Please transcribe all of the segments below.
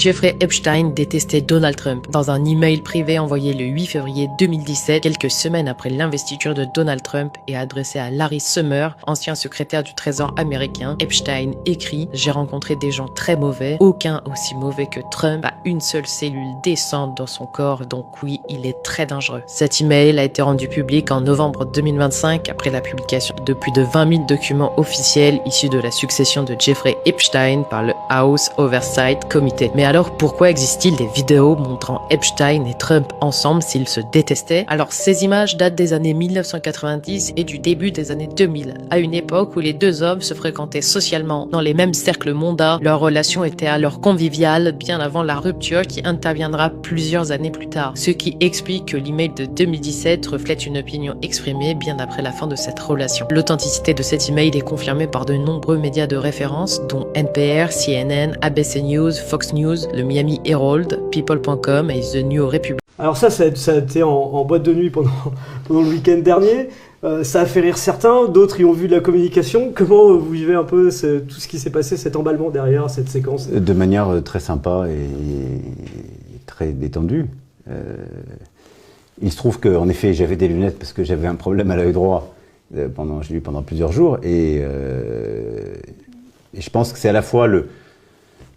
Jeffrey Epstein détestait Donald Trump. Dans un email privé envoyé le 8 février 2017, quelques semaines après l'investiture de Donald Trump et adressé à Larry Summer, ancien secrétaire du Trésor américain, Epstein écrit « J'ai rencontré des gens très mauvais, aucun aussi mauvais que Trump, pas une seule cellule décente dans son corps, donc oui, il est très dangereux. » Cet email a été rendu public en novembre 2025 après la publication de plus de 20 000 documents officiels issus de la succession de Jeffrey Epstein par le House Oversight Committee. Mais alors pourquoi existe-t-il des vidéos montrant Epstein et Trump ensemble s'ils se détestaient? Alors ces images datent des années 1990 et du début des années 2000, à une époque où les deux hommes se fréquentaient socialement dans les mêmes cercles mondains. Leur relation était alors conviviale bien avant la rupture qui interviendra plusieurs années plus tard, ce qui explique que l'email de 2017 reflète une opinion exprimée bien après la fin de cette relation. L'authenticité de cet email est confirmée par de nombreux médias de référence dont NPR, CNN, ABC News, Fox News, le Miami Herald, People.com et The New Republic. Alors ça a été en boîte de nuit pendant le week-end dernier. Ça a fait rire certains, d'autres y ont vu de la communication. Comment vous vivez un peu tout ce qui s'est passé, cet emballement derrière cette séquence? De manière très sympa et très détendue. Il se trouve qu'en effet, j'avais des lunettes parce que j'avais un problème à l'œil droit j'ai eu pendant plusieurs jours. Et je pense que c'est à la fois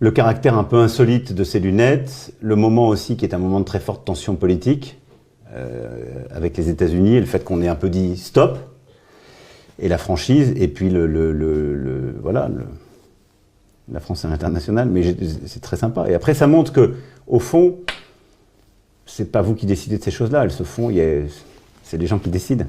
le caractère un peu insolite de ces lunettes, le moment aussi qui est un moment de très forte tension politique avec les États-Unis et le fait qu'on ait un peu dit stop et la franchise et puis voilà la France à l'international, mais c'est très sympa. Et après ça montre que au fond c'est pas vous qui décidez de ces choses-là, elles se font, c'est les gens qui décident.